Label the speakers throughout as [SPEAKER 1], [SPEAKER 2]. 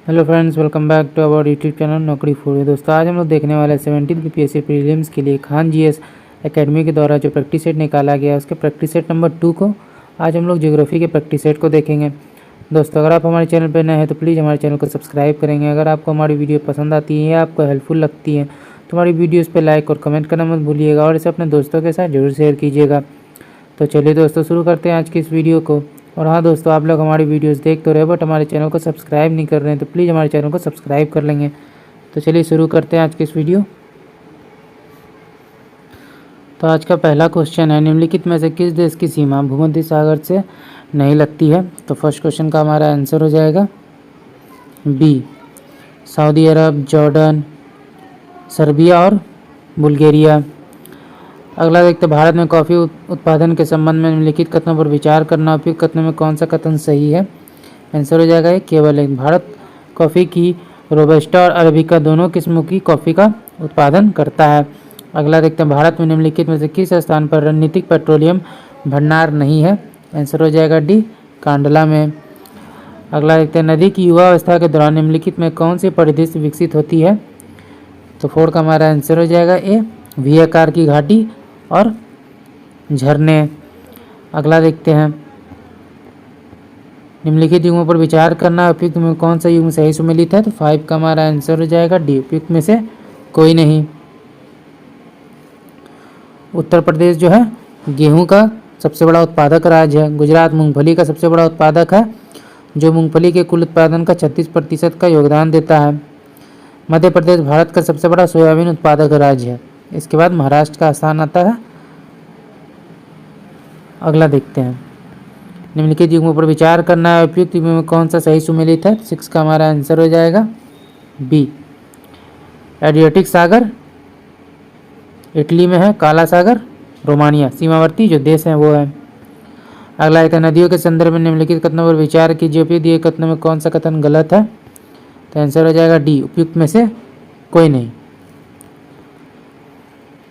[SPEAKER 1] Hello friends, welcome back to our YouTube channel Naukri food. दोस्तों आज हम लोग देखने वाले हैं 17वीं बीपीएससी प्रीलिम्स के लिए खान जीएस एकेडमी के द्वारा जो प्रैक्टिस सेट निकाला गया है उसके प्रैक्टिस सेट नंबर 2 को आज हम लोग ज्योग्राफी के प्रैक्टिस सेट को देखेंगे। दोस्तों अगर आप हमारे चैनल पर नए हैं तो प्लीज़ हमारे चैनल को सब्सक्राइब करेंगे। अगर आपको हमारी वीडियो पसंद आती है या आपको हेल्पफुल लगती है तो हमारी वीडियोज़ पर लाइक और कमेंट करना मत भूलिएगा और इसे अपने दोस्तों के साथ जरूर शेयर कीजिएगा। तो चलिए दोस्तों शुरू करते हैं आज की इस वीडियो को। और हाँ दोस्तों, आप लोग हमारी वीडियोस देख तो रहे बट हमारे चैनल को सब्सक्राइब नहीं कर रहे हैं तो प्लीज़ हमारे चैनल को सब्सक्राइब कर लेंगे। तो चलिए शुरू करते हैं आज की इस वीडियो। तो आज का पहला क्वेश्चन है, निम्नलिखित में से किस देश की सीमा भूमध्य सागर से नहीं लगती है। तो फर्स्ट क्वेश्चन का हमारा आंसर हो जाएगा बी, सऊदी अरब, जॉर्डन, सर्बिया और बुल्गारिया। अगला देखते, भारत में कॉफ़ी उत्पादन के संबंध में निम्नलिखित कथनों पर विचार करना। उपयुक्त कथनों में कौन सा कथन सही है। आंसर हो जाएगा केवल एक। भारत कॉफ़ी की रोबस्टा और अरेबिका दोनों किस्मों की कॉफ़ी का उत्पादन करता है। अगला देखते हैं, भारत में निम्नलिखित में से किस स्थान पर रणनीतिक पेट्रोलियम भंडार नहीं है। आंसर हो जाएगा डी, कांडला में। अगला देखते हैं, नदी की युवावस्था के दौरान निम्नलिखित में कौन सी परिदृश्य विकसित होती है। तो 4 का हमारा आंसर हो जाएगा ए, वी आकार की घाटी और झरने। अगला देखते हैं, निम्नलिखित युग्मों पर विचार करना। उपयुक्त में कौन सा युग्म सही सुमेलित है। तो 5 का हमारा आंसर हो जाएगा डी, उपयुक्त में से कोई नहीं। उत्तर प्रदेश जो है गेहूं का सबसे बड़ा उत्पादक राज्य है। गुजरात मूंगफली का सबसे बड़ा उत्पादक है जो मूंगफली के कुल उत्पादन का 36% का योगदान देता है। मध्य प्रदेश भारत का सबसे बड़ा सोयाबीन उत्पादक राज्य है। इसके बाद महाराष्ट्र का स्थान आता है। अगला देखते हैं, निम्नलिखित युग्मों पर विचार करना है। उपयुक्त युग्म में कौन सा सही सुमेलित है। 6 का हमारा आंसर हो जाएगा बी, एड्रियाटिक सागर इटली में है, काला सागर रोमानिया, सीमावर्ती जो देश हैं वो है। अगला एक है, नदियों के संदर्भ में निम्नलिखित कथनों पर विचार कीजिए। उपयुक्त दिए कथनों में कौन सा कथन गलत है। तो आंसर हो जाएगा डी, उपयुक्त में से कोई नहीं।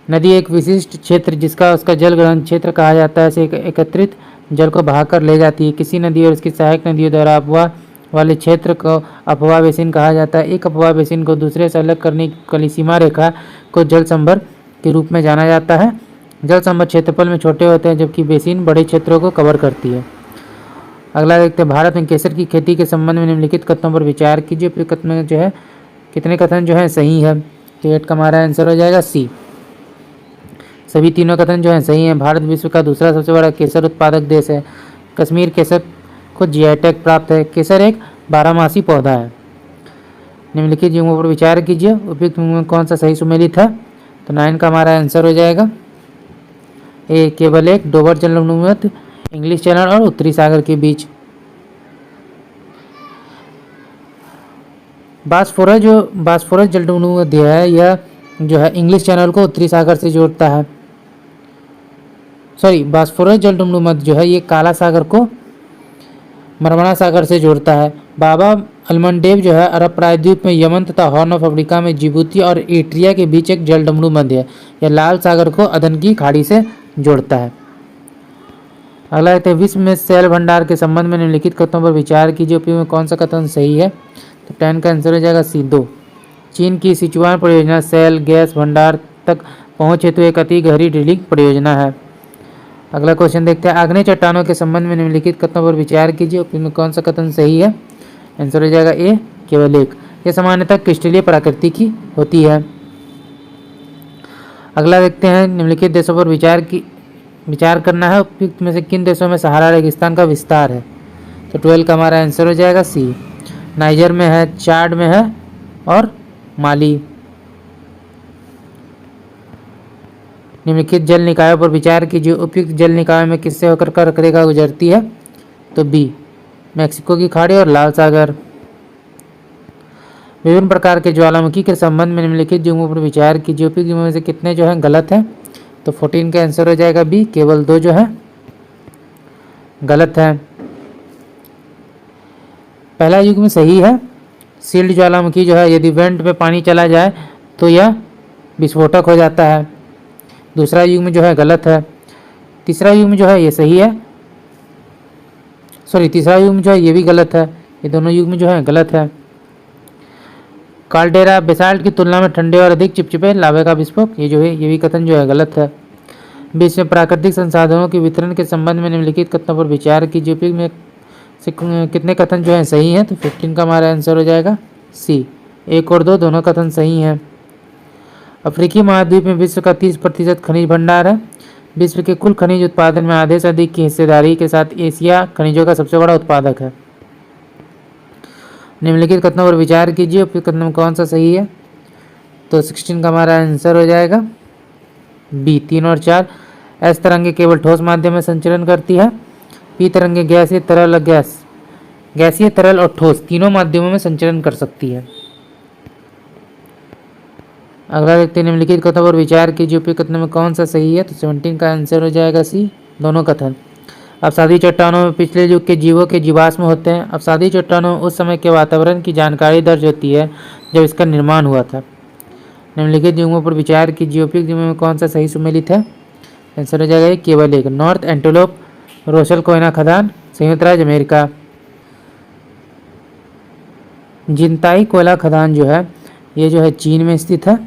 [SPEAKER 1] नदी एक विशिष्ट क्षेत्र जिसका उसका जल ग्रहण क्षेत्र कहा जाता है से एकत्रित जल को बहाकर ले जाती है। किसी नदी और उसकी सहायक नदियों द्वारा अपवाह वाले क्षेत्र को अपवाह बेसिन कहा जाता है। एक अपवाह बेसिन को दूसरे से अलग करने वाली सीमा रेखा को जल संभर के रूप में जाना जाता है। जल संभर क्षेत्रफल में छोटे होते हैं जबकि बेसिन बड़े क्षेत्रों को कवर करती है। अगला देखते हैं, भारत में केसर की खेती के संबंध में निम्नलिखित कथनों पर विचार कीजिए। कथन में जो है कितने कथन जो है सही है। तो 8 का हमारा आंसर हो जाएगा सी, सभी तीनों कथन जो है सही हैं। भारत विश्व का दूसरा सबसे बड़ा केसर उत्पादक देश है। कश्मीर केसर को जीआई टैग प्राप्त है। केसर एक 12मासी पौधा है। निम्नलिखित युग्मों पर विचार कीजिए। उपयुक्त युग्म में कौन सा सही सुमेलित है। तो 9 का हमारा आंसर हो जाएगा ए, केवल एक। डोबर जलमग्न इंग्लिश चैनल और उत्तरी सागर के बीच। बास्फोरस जलमग्न है, यह जो है इंग्लिश चैनल को उत्तरी सागर से जोड़ता है। बास्फोरस जलमग्न जो है ये काला सागर को मरमरा सागर से जोड़ता है। बाबा अलमंडेब जो है अरब प्रायद्वीप में यमन तथा हॉर्न ऑफ अफ्रीका में जिबूती और एरिट्रिया के बीच एक जलडमरू मध्य है। यह लाल सागर को अदन की खाड़ी से जोड़ता है। अगला कहते हैं, विश्व में सेल भंडार के संबंध में निम्नलिखित कथनों पर विचार कीजिए। उपयोग में कौन सा कथन सही है। तो 10 का आंसर हो जाएगा सी, 2। चीन की सिचुआन परियोजना सेल गैस भंडार तक पहुंच हेतु एक अति गहरी ड्रिलिंग परियोजना है। अगला क्वेश्चन देखते हैं, आग्नेय चट्टानों के संबंध में निम्नलिखित कथनों पर विचार कीजिए। उपयोग में कौन सा कथन सही है। आंसर हो जाएगा ए, केवल एक। यह सामान्यतः क्रिस्टलीय प्रकृति की होती है। अगला देखते हैं, निम्नलिखित देशों पर विचार करना है। उपयुक्त में से किन देशों में सहारा रेगिस्तान का विस्तार है। तो 12 का हमारा आंसर हो जाएगा सी, नाइजर में है, चाड में है और माली। निम्नलिखित जल निकायों पर विचार कीजिए। उपयुक्त जल निकायों में किससे होकर कर्क रेखा गुजरती है। तो बी, मैक्सिको की खाड़ी और लाल सागर। विभिन्न प्रकार के ज्वालामुखी के संबंध में निम्नलिखित युग्मों पर विचार कीजिए। उपयुक्त युग्मों में से कितने जो है गलत है। तो 14 का आंसर हो जाएगा बी, केवल 2 जो है गलत है। पहला युग्म सही है। सील्ड ज्वालामुखी जो है यदि वेंट में पानी चला जाए तो यह विस्फोटक हो जाता है। दूसरा युग्म जो है गलत है। तीसरा युग्म जो है ये सही है। तीसरा युग्म जो है ये भी गलत है। ये दोनों युग्म जो है गलत है। काल्डेरा बेसाल्ट की तुलना में ठंडे और अधिक चिपचिपे लावे का विस्फोट, ये जो है ये भी कथन जो है गलत है। 20 में प्राकृतिक संसाधनों के वितरण के संबंध में निम्नलिखित कथनों पर विचार कीजिए। उपयुक्त में से कितने कथन जो है सही हैं, तो 15 का हमारा आंसर हो जाएगा सी। 1 और 2 दोनों कथन सही हैं। अफ्रीकी महाद्वीप में विश्व का 30% खनिज भंडार है। विश्व के कुल खनिज उत्पादन में आधे से अधिक की हिस्सेदारी के साथ एशिया खनिजों का सबसे बड़ा उत्पादक है। निम्नलिखित कथनों पर विचार कीजिए। उपयुक्त कथन में कौन सा सही है, तो 16 का हमारा आंसर हो जाएगा बी। 3 और 4। एस तरंगे केवल ठोस माध्यम में संचरण करती है। पी तरंगे गैसीय तरल गैसीय तरल और ठोस तीनों माध्यमों में संचरण कर सकती है। अगला देखते हैं निम्नलिखित कथनों पर विचार कीजिए। उपयुक्त कथन में कौन सा सही है, तो 17 का आंसर हो जाएगा सी, दोनों कथन। अवसादी चट्टानों में पिछले युग के जीवों के जीवाश्म होते हैं। अवसादी चट्टानों में उस समय के वातावरण की जानकारी दर्ज होती है जब इसका निर्माण हुआ था। निम्नलिखित युगों पर विचार कीजिए। उपयुक्त युगों में कौन सा सही सुमेलित है, आंसर हो जाएगा केवल एक। नॉर्थ एंटेलोप रोशल कोयना खदान, संयुक्त राज्य अमेरिका। जिनताई कोयला खदान जो है ये जो है चीन में स्थित है।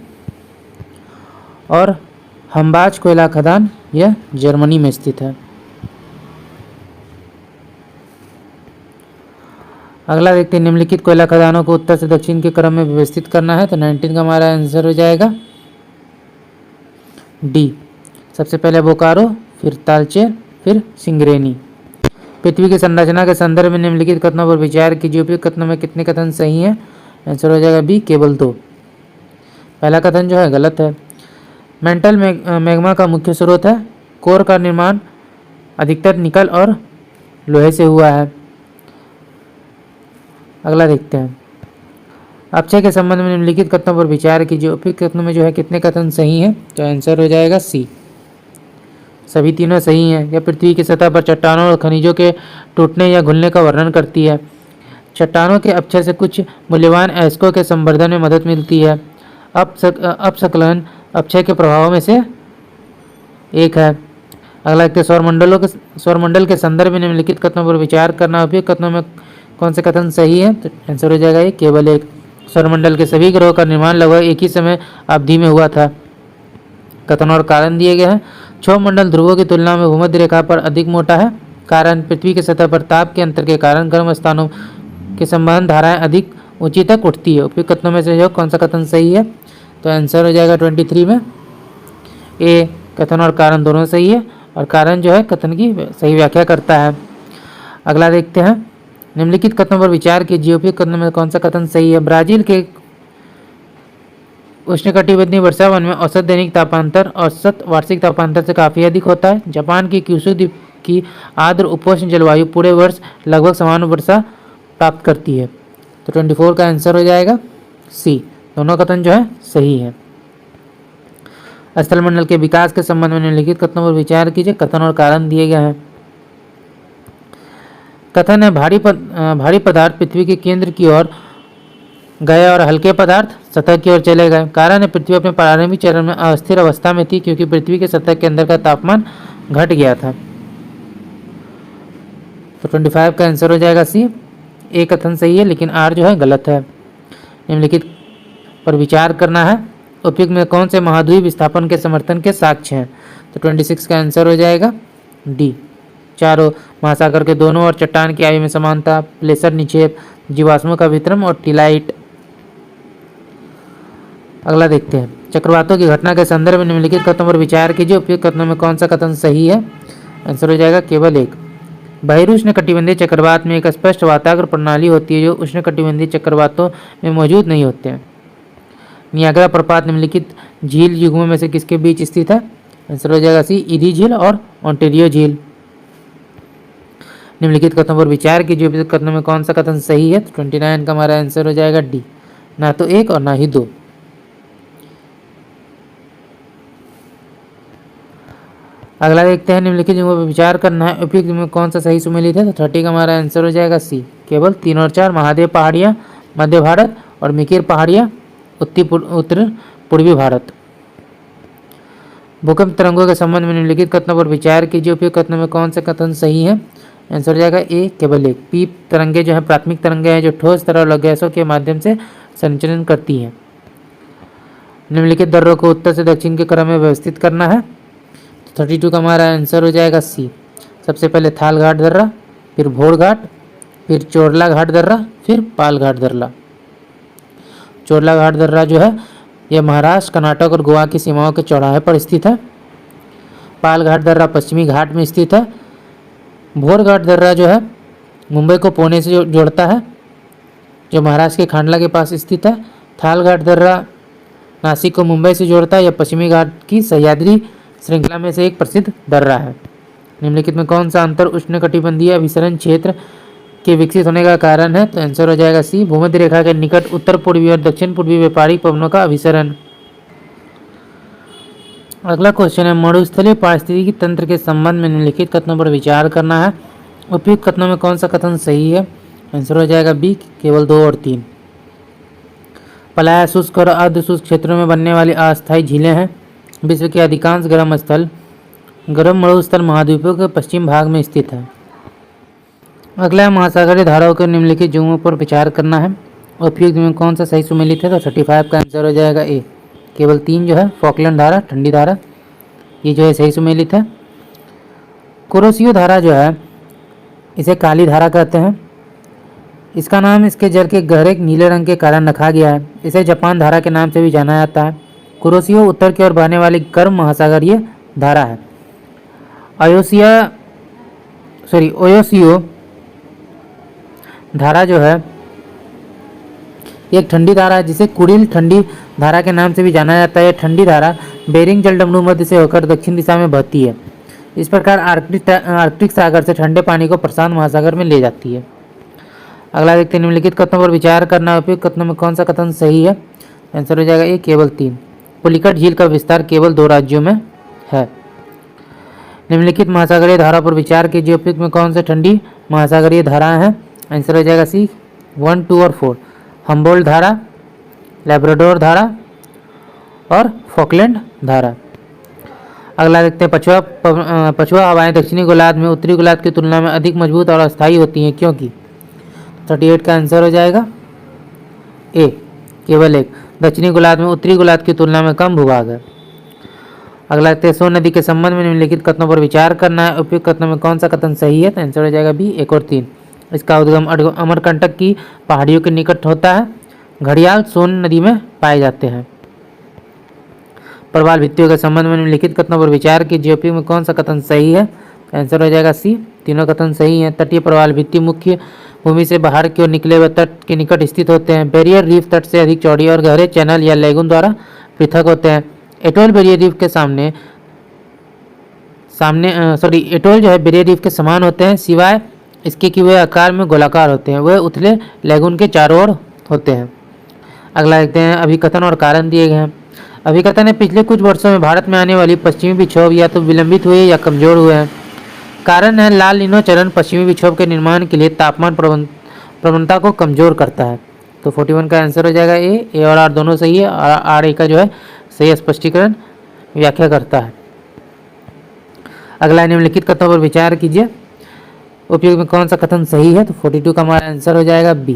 [SPEAKER 1] और हम्बाच कोयला खदान यह जर्मनी में स्थित है। अगला देखते हैं निम्नलिखित कोयला खदानों को उत्तर से दक्षिण के क्रम में व्यवस्थित करना है, तो 19 का हमारा आंसर हो जाएगा डी। सबसे पहले बोकारो, फिर तालचेर, फिर सिंगरेनी। पृथ्वी की संरचना के संदर्भ में निम्नलिखित कथनों पर विचार कीजिए। उपयुक्त कथनों में कितने कथन सही हैं, आंसर हो जाएगा बी, केवल 2। पहला कथन जो है गलत है। मेंटल मैग्मा का मुख्य स्रोत है। कोर का निर्माण अधिकतर निकल और लोहे से हुआ है। अगला देखते हैं अपक्षय के संबंध में निम्नलिखित कथनों पर विचार कीजिए। उपयुक्त कथनों में जो है कितने कथन सही हैं, तो आंसर हो जाएगा सी, सभी तीनों सही हैं। यह पृथ्वी की सतह पर चट्टानों और खनिजों के टूटने या घुलने का वर्णन करती है। चट्टानों के अपक्षय से कुछ मूल्यवान अयस्कों के संवर्धन में मदद मिलती है। अपसकलन अपक्षय के प्रभावों में से एक है। अगला देखते हैं सौरमंडल के संदर्भ में निम्नलिखित कथनों पर विचार करना। उपयुक्त कथनों में कौन से कथन सही है, तो आंसर हो जाएगा ये केवल एक। सौरमंडल के सभी ग्रहों का निर्माण लगभग एक ही समय अवधि में हुआ था। कथन और कारण दिए गए हैं। क्षोभमंडल ध्रुवों की तुलना में भूमध्य रेखा पर अधिक मोटा है। कारण पृथ्वी की सतह पर ताप के अंतर के कारण गर्म स्थानों के संबंध धाराएं अधिक ऊंची तक उठती है। उपयुक्त कथनों में से कौन सा कथन सही है, तो आंसर हो जाएगा 23 में ए। कथन और कारण दोनों सही है, और कारण जो है कथन की सही व्याख्या करता है। अगला देखते हैं निम्नलिखित कथनों पर विचार कीजिए। उपयुक्त कथनों में कौन सा कथन सही है। ब्राजील के उष्णकटिबंधीय वर्षावन में औसत दैनिक तापांतर औसत वार्षिक तापांतर से काफ़ी अधिक होता है। जापान की क्यूशू द्वीप की आर्द्र उपोष्ण जलवायु पूरे वर्ष लगभग समान वर्षा प्राप्त करती है। तो 24 का आंसर हो जाएगा सी, दोनों कथन जो है सही है। स्थलमंडल के विकास के संबंध में निम्नलिखित कथनों पर विचार कीजिए। कथन और कारण दिए गए हैं। कथन है भारी पदार्थ पृथ्वी के केंद्र की ओर गए और हल्के पदार्थ सतह की ओर चले गए। कारण है पृथ्वी अपने प्रारंभिक चरण में अस्थिर अवस्था में थी, क्योंकि पृथ्वी के सतह के अंदर का तापमान घट गया था। तो 25 का आंसर हो जाएगा सी। ए कथन सही है, लेकिन आर जो है गलत है। निम्नलिखित पर विचार करना है। उपयुक्त में कौन से महाद्वीप विस्थापन के समर्थन के साक्ष्य हैं, तो 26 का आंसर हो जाएगा डी। चारों महासागर के दोनों और चट्टान की आयु में समानता, प्लेसर निक्षेप, जीवाश्मों का वितरण और टिलाइट। अगला देखते हैं चक्रवातों की घटना के संदर्भ में निम्नलिखित कथनों पर विचार कीजिए। उपयुक्त कथनों में कौन सा कथन सही है, आंसर हो जाएगा केवल एक। बहिरुष्णकटिबंधीय चक्रवात में एक स्पष्ट वाताग्र प्रणाली होती है, जो उष्णकटिबंधीय चक्रवातों में मौजूद नहीं होते हैं। नियाग्रा प्रपात निम्नलिखित झील युग्मों में से किसके बीच स्थित है, आंसर हो जाएगा सी, ईरी झील और ओंटेरियो झील। निम्नलिखित कथनों पर विचार कीजिए। उपयुक्त कथनों में कौन सा कथन सही है, तो 29 का हमारा आंसर हो जाएगा डी, ना तो एक और ना ही दो। अगला देखते हैं निम्नलिखित युग्मों पर विचार करना है। उपयुक्त में कौन सा सही सुमेलित है, तो 30 का हमारा आंसर हो जाएगा सी, केवल 3 और 4। महादेव पहाड़ियाँ मध्य भारत और मिकिर पहाड़ियाँ उत्तर पूर्वी भारत। भूकंप तरंगों के संबंध में निम्नलिखित कथनों पर विचार कीजिए। उपयुक्त कथनों में कौन से कथन सही है, आंसर हो जाएगा ए, केवल एक। पीप तरंगे जो है प्राथमिक तरंगे हैं, जो ठोस तरल और गैसों के माध्यम से संचलन करती हैं। निम्नलिखित दर्रों को उत्तर से दक्षिण के क्रम में व्यवस्थित करना है। 32 का हमारा आंसर हो जाएगा सी। सबसे पहले थाल घाट दर्रा, फिर भोर घाट, फिर चोरला घाट दर्रा, फिर पाल घाट दर्रा। चोरला घाट दर्रा जो है यह महाराष्ट्र, कर्नाटक और गोवा की सीमाओं के चौराहे पर स्थित है। पाल घाट दर्रा पश्चिमी घाट में स्थित है। भोर घाट दर्रा जो है मुंबई को पुणे से जोड़ता है, जो महाराष्ट्र के खांडला के पास स्थित है। थाल घाट दर्रा नासिक को मुंबई से जोड़ता है। यह पश्चिमी घाट की सह्याद्री श्रृंखला में से एक प्रसिद्ध दर्रा है। निम्नलिखित में कौन सा अंतर उष्णकटिबंधीय अभिसरण क्षेत्र के विकसित होने का कारण है? तो आंसर हो जाएगा सी। भूमध्य रेखा के निकट उत्तर पूर्वी और दक्षिण पूर्वी व्यापारिक पवनों का अभिसरण। अगला क्वेश्चन है, मरुस्थलीय पारिस्थितिकी तंत्र के संबंध में निम्नलिखित कथनों पर विचार करना है। उपयुक्त कथनों में कौन सा कथन सही है? आंसर हो जाएगा बी, केवल 2 और 3। पलाया शुष्क और अर्ध शुष्क क्षेत्रों में बनने वाली अस्थायी झीलें हैं। विश्व के अधिकांश गर्म मरुस्थल महाद्वीपों के पश्चिम भाग में स्थित है। अगला महासागरीय धाराओं के निम्नलिखित जुओं पर विचार करना है। उपयुक्त में कौन सा सही सुमेलित है? तो 35 का आंसर हो जाएगा ए, केवल 3 जो है फॉकलैंड धारा, ठंडी धारा, ये जो है सही सुमेलित है। कुरोशियो धारा जो है इसे काली धारा कहते हैं। इसका नाम इसके जल के गहरे नीले रंग के कारण रखा गया है। इसे जापान धारा के नाम से भी जाना जाता है। कुरोशियो उत्तर की ओर बहने वाली गर्म महासागरीय धारा है। ओयोसियो धारा जो है एक ठंडी धारा है, जिसे कुरिल ठंडी धारा के नाम से भी जाना जाता है। ठंडी धारा बेरिंग जलडमरू मध्य से होकर दक्षिण दिशा में बहती है। इस प्रकार आर्कटिक सागर से ठंडे पानी को प्रशांत महासागर में ले जाती है। अगला देखते हैं, निम्नलिखित कथनों पर विचार करना है। उपयुक्त कथनों में कौन सा कथन सही है? आंसर हो जाएगा ए, केवल 3। पुलिकट झील का विस्तार केवल 2 राज्यों में है। निम्नलिखित महासागरीय धारा पर विचार कीजिए। उपयुक्त में कौन सी ठंडी महासागरीय धाराएं हैं? आंसर हो जाएगा सी, 1, 2 और 4। हम्बोल्ट धारा, लैब्राडोर धारा और फॉकलैंड धारा। अगला देखते हैं, पछुआ हवाएं दक्षिणी गोलार्ध में उत्तरी गोलार्ध की तुलना में अधिक मजबूत और अस्थायी होती हैं, क्योंकि? 38 का आंसर हो जाएगा ए, केवल 1। दक्षिणी गोलार्ध में उत्तरी गोलार्ध की तुलना में कम भूभाग है। अगला देखते हैं, सोन नदी के संबंध में निम्नलिखित कथनों पर विचार करना है। उपयुक्त कथनों में कौन सा कथन सही है? तो आंसर हो जाएगा बी, 1 और 3। इसका उद्गम अमरकंटक की पहाड़ियों के निकट होता है। घड़ियाल सोन नदी में पाए जाते हैं। प्रवाल भित्तियों के संबंध में निम्नलिखित कथनों पर विचार कीजिए। उपयुक्त में कौन सा कथन सही है? आंसर हो जाएगा सी, तीनों कथन सही हैं। तटीय प्रवाल भित्ति मुख्य भूमि से बाहर की ओर निकले हुए तट के निकट स्थित होते हैं। बैरियर रीफ तट से अधिक चौड़ी और गहरे चैनल या लेगून द्वारा पृथक होते हैं। एटोल बैरियर रीफ के एटोल जो है बैरियर रीफ के समान होते हैं, सिवाय इसके कि वे आकार में गोलाकार होते हैं। वे उथले लेगून के चारों ओर होते हैं। अगला देखते हैं, अभिकथन और कारण दिए गए हैं। अभिकथन है, पिछले कुछ वर्षों में भारत में आने वाली पश्चिमी विक्षोभ या तो विलंबित हुए या कमजोर हुए हैं। कारण है, लाल नीनो चरण पश्चिमी विक्षोभ के निर्माण के लिए तापमान प्रवणता को कमजोर करता है। तो 41 का आंसर हो जाएगा ए और आर दोनों सही है। और आर ए का जो है सही स्पष्टीकरण व्याख्या करता है। अगला निम्नलिखित कथनों पर विचार कीजिए। उपयुक्त में कौन सा कथन सही है? तो 42 का हमारा आंसर हो जाएगा बी,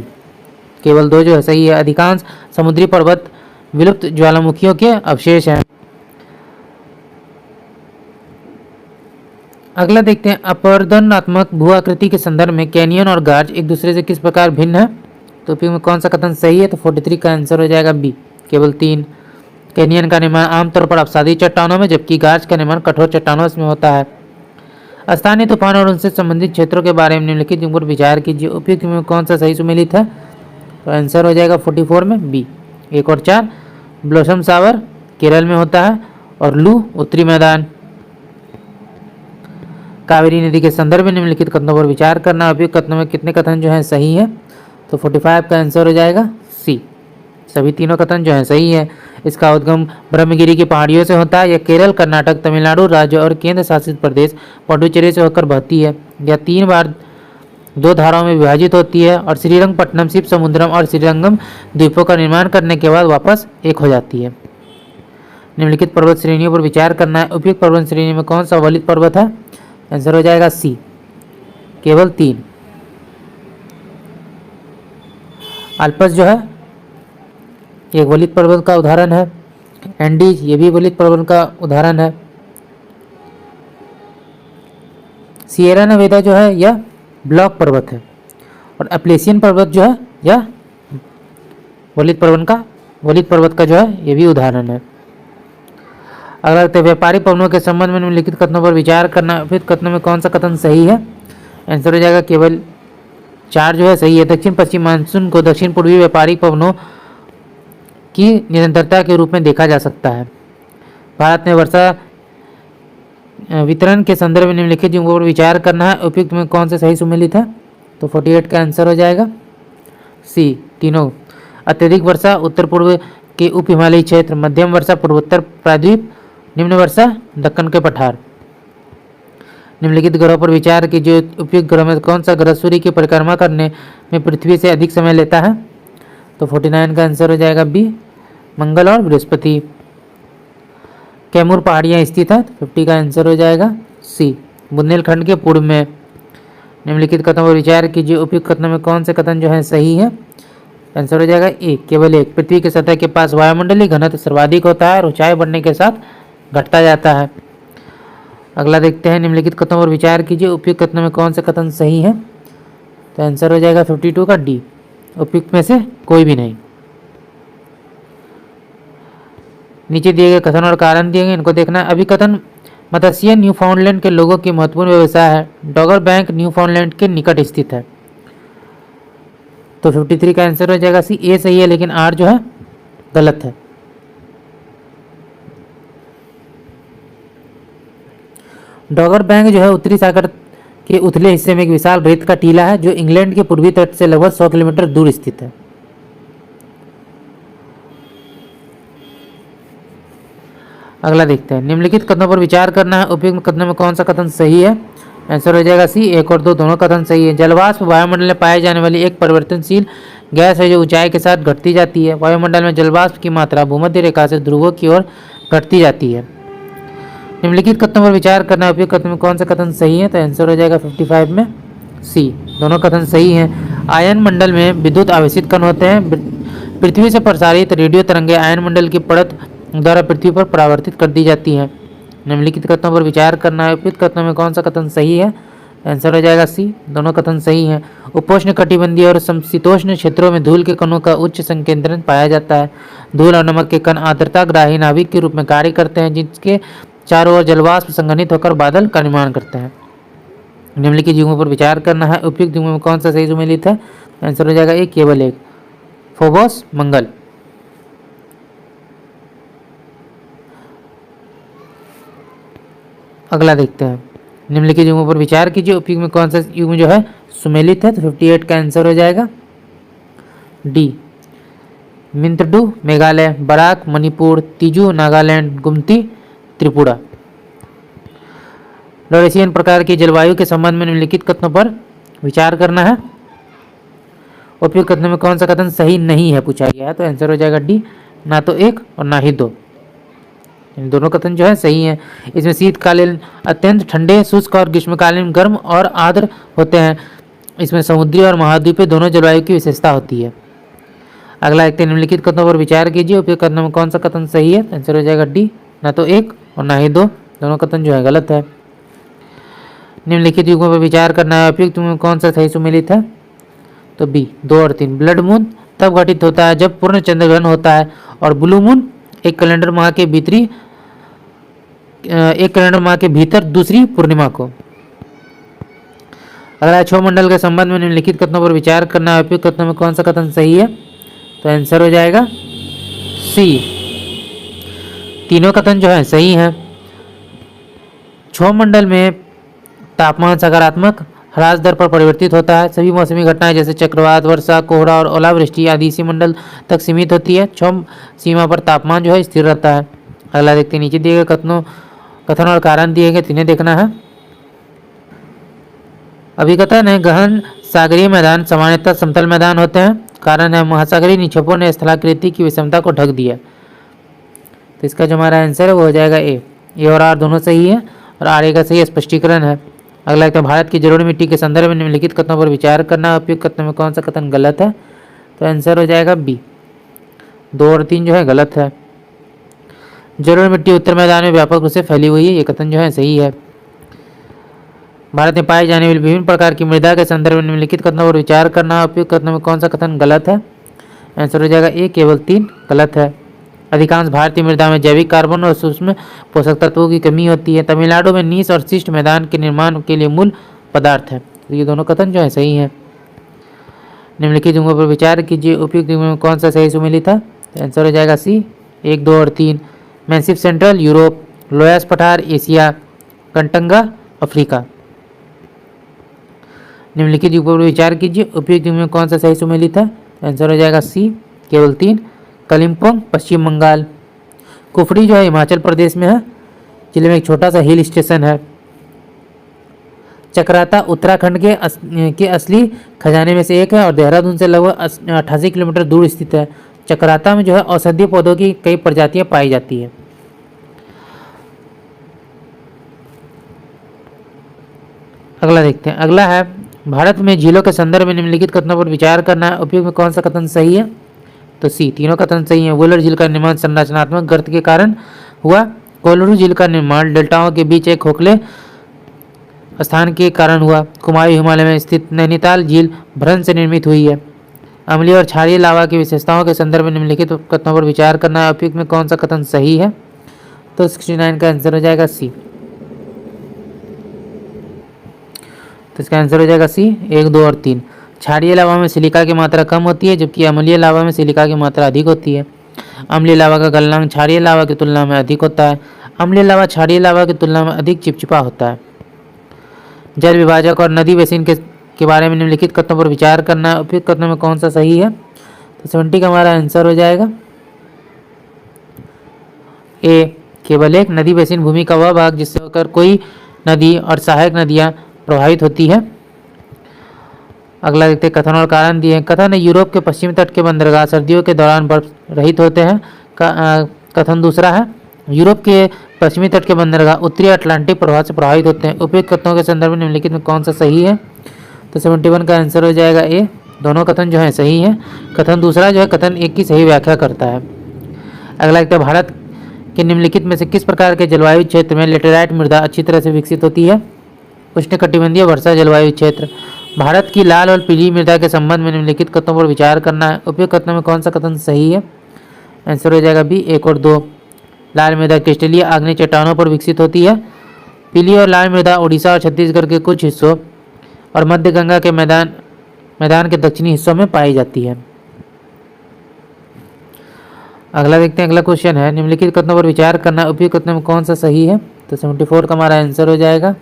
[SPEAKER 1] केवल 2 जो है सही है। अधिकांश समुद्री पर्वत विलुप्त ज्वालामुखियों के अवशेष हैं। अगला देखते हैं, अपरदनात्मक भू आकृति के संदर्भ में कैनियन और गार्ज एक दूसरे से किस प्रकार भिन्न है? तो उपयुक्त में कौन सा कथन सही है? तो 43 का आंसर हो जाएगा बी, केवल 3। कैनियन का निर्माण आमतौर पर अवसादी चट्टानों में, जबकि गार्ज का निर्माण कठोर चट्टानों में होता है। स्थानीय तूफान और उनसे संबंधित क्षेत्रों के बारे में निम्नलिखित पर विचार कीजिए। उपयुक्त में कौन सा सही सुमेलित है? तो आंसर हो जाएगा 44 में बी, 1 और 4। ब्लॉसम सावर केरल में होता है और लू उत्तरी मैदान। कावेरी नदी के संदर्भ में निम्नलिखित कथनों पर विचार करना। उपयुक्त कथनों में कितने कथन जो हैं सही है? तो 45 का आंसर हो जाएगा सी, सभी तीनों कथन जो हैं सही है। इसका उद्गम ब्रह्मगिरी की पहाड़ियों से होता है। यह केरल, कर्नाटक, तमिलनाडु राज्य और केंद्र शासित प्रदेश पुडुचेरी से होकर बहती है। यह 3 बार 2 धाराओं में विभाजित होती है और श्रीरंगपट्टनम, शिव समुद्रम और श्रीरंगम द्वीपों का निर्माण करने के बाद वापस एक हो जाती है। निम्नलिखित पर्वत श्रेणियों पर विचार करना है। उपयुक्त पर्वत श्रेणी में कौन सा अवलित पर्वत है? आंसर हो जाएगा सी, केवल 3। अल्पस जो है एक वलित पर्वत का उदाहरण है। एंडीज, ये भी वलित पर्वत का उदाहरण है। सिएरा नेवेदा जो है यह ब्लॉक पर्वत है, और एप्लेसियन पर्वत जो है यह वलित पर्वत का जो है ये भी उदाहरण है। अगला देखते हैं, व्यापारिक पवनों के संबंध में निम्नलिखित कथनों पर विचार करना। उपयुक्त कथनों में कौन सा कथन सही है? आंसर हो जाएगा केवल 4 जो है सही है। दक्षिण पश्चिम मानसून को दक्षिण पूर्वी व्यापारिक पवनों की निरंतरता के रूप में देखा जा सकता है। भारत में वर्षा वितरण के संदर्भ में निम्नलिखित चीजों पर विचार करना है। उपयुक्त में कौन से सही सुमेलित है? तो 48 का आंसर हो जाएगा सी, तीनों। अत्यधिक वर्षा उत्तर पूर्व के उप हिमालयी क्षेत्र, मध्यम वर्षा पूर्वोत्तर प्रायद्वीप, निम्न वर्षा दक्कन के पठार। निम्नलिखित ग्रहों पर विचार कीजिए। उपयुक्त ग्रह में कौन सा ग्रह सूर्य की परिक्रमा करने में पृथ्वी से अधिक समय लेता है? तो 49 का आंसर हो जाएगा बी, मंगल और बृहस्पति। कैमूर पहाड़ियाँ स्थित है, 50 का आंसर हो जाएगा सी, बुंदेलखंड के पूर्व में। निम्नलिखित कथनों पर विचार कीजिए। उपयुक्त कथनों में कौन से कथन जो है सही है? आंसर हो जाएगा ए, केवल एक। पृथ्वी की सतह के पास वायुमंडलीय घनत्व सर्वाधिक होता है और ऊंचाई बढ़ने के साथ घटता जाता है। अगला देखते हैं, निम्नलिखित कथनों पर विचार कीजिए। उपयुक्त कथनों में कौन से कथन सही है? तो आंसर हो जाएगा 52 का डी, उपयुक्त में से कोई भी नहीं। नीचे दिए गए कथन और कारण दिए गए, इनको देखना है। अभिकथन मत्स्य न्यूफाउंडलैंड के लोगों की महत्वपूर्ण व्यवसाय है। डॉगर बैंक न्यूफाउंडलैंड के निकट स्थित है। तो 53 का आंसर हो जाएगा सी, ए सही है, लेकिन आर जो है गलत है। डॉगर बैंक जो है उत्तरी सागर के उथले हिस्से में एक विशाल रेत का टीला है जो इंग्लैंड के पूर्वी तट से लगभग 100 किलोमीटर दूर स्थित है। अगला देखते हैं, निम्नलिखित कथनों पर विचार करना है। उपयुक्त कथनों में कौन सा कथन सही है? आंसर हो जाएगा सी, 1 और 2 दोनों कथन सही है। जलवाष्प वायुमंडल में पाए जाने वाली एक परिवर्तनशील गैस है जो ऊंचाई के साथ घटती जाती है। वायुमंडल में जलवाष्प की मात्रा भूमध्य रेखा से ध्रुवों की ओर घटती जाती है। निम्नलिखित कथनों पर विचार करना है। उपयुक्त कथन में कौन सा कथन सही है? तो आंसर हो जाएगा 55 में सी, दोनों कथन सही हैं। आयन मंडल में विद्युत आवेशित कण होते हैं। पृथ्वी से प्रसारित रेडियो तरंगें आयन मंडल की परत द्वारा पृथ्वी पर परावर्तित कर दी जाती हैं। निम्नलिखित कथनों पर विचार करना है। उपयुक्त कथनों में कौन सा कथन सही है? आंसर हो जाएगा सी, दोनों कथन सही हैं। उपोष्ण कटिबंधीय और समशीतोष्ण क्षेत्रों में धूल के कणों का उच्च संकेंद्रण पाया जाता है। धूल और नमक के कण आर्द्रता ग्राही नाभिक के रूप में कार्य करते हैं जिसके चारों ओर जलवाष्प संघनित होकर बादल का निर्माण करते हैं। निम्नलिखित युगों पर विचार करना है। उपयुक्त युगों में कौन सा सही सुमेलित है? आंसर हो जाएगा एक, केवल एक, फोबोस मंगल। अगला देखते हैं, निम्नलिखित युगों पर विचार कीजिए। उपयुक्त में कौन सा युग जो है सुमेलित है? तो 58 का आंसर हो जाएगा D, मिंत्रडू Meghalaya, Barack Manipur, तिजू Nagaland, गुमती Tripura. Laurentian प्रकार की जलवायु के संबंध में निम्नलिखित कथनों पर विचार करना है। उपयुक्त कथनों में कौन सा कथन सही नहीं है पूछा गया है? तो आंसर हो जाएगा डी, ना तो 1 और ना ही 2। इन दोनों कथन जो है सही हैं। इसमें शीतकालीन अत्यंत ठंडे, शुष्क और ग्रीष्मकालीन गर्म और आर्द्र होते हैं। इसमें समुद्री और महाद्वीपीय दोनों जलवायु की विशेषता होती है। अगला देखते हैं, निम्नलिखित कथनों पर विचार कीजिए। उपयुक्त कथनों में कौन सा कथन सही है? आंसर हो जाएगा डी, ना तो 1 और ना ही 2, दोनों कथन जो है गलत है। निम्नलिखित युगों पर विचार करना है। उपयुक्त में कौन सा सही सुमेलित है? तो बी, 2 और 3। ब्लड मून तब घटित होता है जब पूर्ण चंद्रग्रहण होता है, और ब्लू मून एक कैलेंडर माह के भीतर दूसरी पूर्णिमा को। अगला क्षोभमंडल के संबंध में निम्नलिखित कथनों पर विचार करना है। उपयुक्त कथनों में कौन सा कथन सही है? तो आंसर हो जाएगा सी, तीनों कथन जो है सही हैं। क्षोभमंडल में तापमान सकारात्मक ह्रास दर पर परिवर्तित होता है। सभी मौसमी घटनाएं जैसे चक्रवात, वर्षा, कोहरा और ओलावृष्टि आदि इसी मंडल तक सीमित होती है। क्षोभ सीमा पर तापमान जो है स्थिर रहता है। अगला देखते हैं, नीचे दिए गए कथन और कारण दिए गए, इन्हें देखना है। अभिकथन है, गहन सागरीय मैदान सामान्यतः समतल मैदान होते हैं। कारण है, महासागरीय निक्षेपों ने स्थलाकृति की विषमता को ढक दिया। तो इसका जो हमारा आंसर है वो हो जाएगा ए और आर दोनों सही है, और आर का सही स्पष्टीकरण है। अगला एक, भारत की जलोढ़ मिट्टी के संदर्भ में निम्नलिखित कथनों पर विचार करना। उपयुक्त कथनों में कौन सा कथन गलत है? तो आंसर हो जाएगा बी, 2 और 3 जो है गलत है। जलोढ़ मिट्टी उत्तर मैदान में व्यापक रूप से फैली हुई है, ये कथन जो है सही है। भारत में पाई जाने वाली विभिन्न प्रकार की मृदा के संदर्भ में निम्नलिखित कथनों पर विचार करना, उपयुक्त कथनों में कौन सा कथन गलत है? आंसर हो जाएगा ए, केवल 3 गलत है। अधिकांश भारतीय मृदा में जैविक कार्बन और सूक्ष्म पोषक तत्वों की कमी होती है। तमिलनाडु में नीस और शिष्ट मैदान के निर्माण के लिए मूल पदार्थ है। तो ये दोनों कथन जो है सही है। निम्नलिखित जुमलों पर विचार कीजिए, उपयुक्त जुमलों में कौन सा सही सुमेलित है? आंसर हो जाएगा सी, 1, 2 और 3। मैसिव सेंट्रल यूरोप, लोयास पठार एशिया, कंटंगा अफ्रीका। निम्नलिखित युगों पर विचार कीजिए, उपयुक्त युग में कौन सा सही सुमेलित है? आंसर हो जाएगा सी, केवल 3। कलिम्पोंग पश्चिम बंगाल। कुफरी जो है हिमाचल प्रदेश में है, जिले में एक छोटा सा हिल स्टेशन है। चक्राता उत्तराखंड के असली खजाने में से एक है और देहरादून से लगभग 88 किलोमीटर दूर स्थित है। चक्राता में जो है औषधीय पौधों की कई प्रजातियां पाई जाती है। अगला देखते हैं। अगला है, भारत में झीलों के संदर्भ में निम्नलिखित कथनों पर विचार करना है, उपयोग में कौन सा कथन सही है? तो सी, तीनों कथन सही है। वुलर झील का निर्माण संरचनात्मक गर्त के कारण हुआ। कोलरू झील का निर्माण डेल्टाओं के बीच एक खोखले स्थान के कारण हुआ। कुमायूं हिमालय में स्थित नैनीताल झील भ्रंश से निर्मित हुई है। अम्लीय और क्षारीय लावा की विशेषताओं के संदर्भ में निम्नलिखित कथनों पर विचार करना है, उपयुक्त में कौन सा कथन सही है? तो 69 का आंसर हो जाएगा सी। तो इसका आंसर हो जाएगा सी, 1, 2 और 3। क्षारीय लावा में सिलिका की मात्रा कम होती है, जबकि अम्लीय लावा में सिलिका की मात्रा अधिक होती है। अम्लीय लावा का गलनांक क्षारीय लावा की तुलना में अधिक होता है। अम्लीय लावा क्षारीय लावा की तुलना में अधिक चिपचिपा होता है। जल विभाजक और नदी बेसिन के बारे में निम्नलिखित कथनों पर विचार करना है, उपयुक्त कथनों में कौन सा सही है? तो 70 का हमारा आंसर हो जाएगा ए, केवल एक। नदी बेसिन भूमि का वह भाग जिससे होकर कोई नदी और सहायक नदियां प्रभावित होती है। अगला देखते हैं, कथन और कारण दिए हैं। कथन है, यूरोप के पश्चिमी तट के बंदरगाह सर्दियों के दौरान बर्फ रहित होते हैं। कथन दूसरा है, यूरोप के पश्चिमी तट के बंदरगाह उत्तरी अटलांटिक प्रवाह से प्रभावित होते हैं। उपयुक्त कथनों के संदर्भ में निम्नलिखित में कौन सा सही है? तो 71 का आंसर हो जाएगा ए, दोनों कथन जो है सही है। कथन दूसरा जो है कथन एक की सही व्याख्या करता है। अगला देखते हैं, भारत के निम्नलिखित में से किस प्रकार के जलवायु क्षेत्र में लेटेराइट मृदा अच्छी तरह से विकसित होती है? उष्णकटिबंधीय वर्षा जलवायु क्षेत्र। भारत की लाल और पीली मृदा के संबंध में निम्नलिखित कथनों पर विचार करना है, उपयुक्त कथनों में कौन सा कथन सही है? आंसर हो जाएगा बी, 1 और 2। लाल मृदा क्रिस्टलीय आग्नेय चट्टानों पर विकसित होती है। पीली और लाल मृदा उड़ीसा और छत्तीसगढ़ के कुछ हिस्सों और मध्य गंगा के मैदान के दक्षिणी हिस्सों में पाई जाती है। अगला देखते हैं। अगला क्वेश्चन है, निम्नलिखित कथनों पर विचार करना, उपयुक्त कथनों में कौन सा सही है? तो 74 का हमारा आंसर हो जाएगा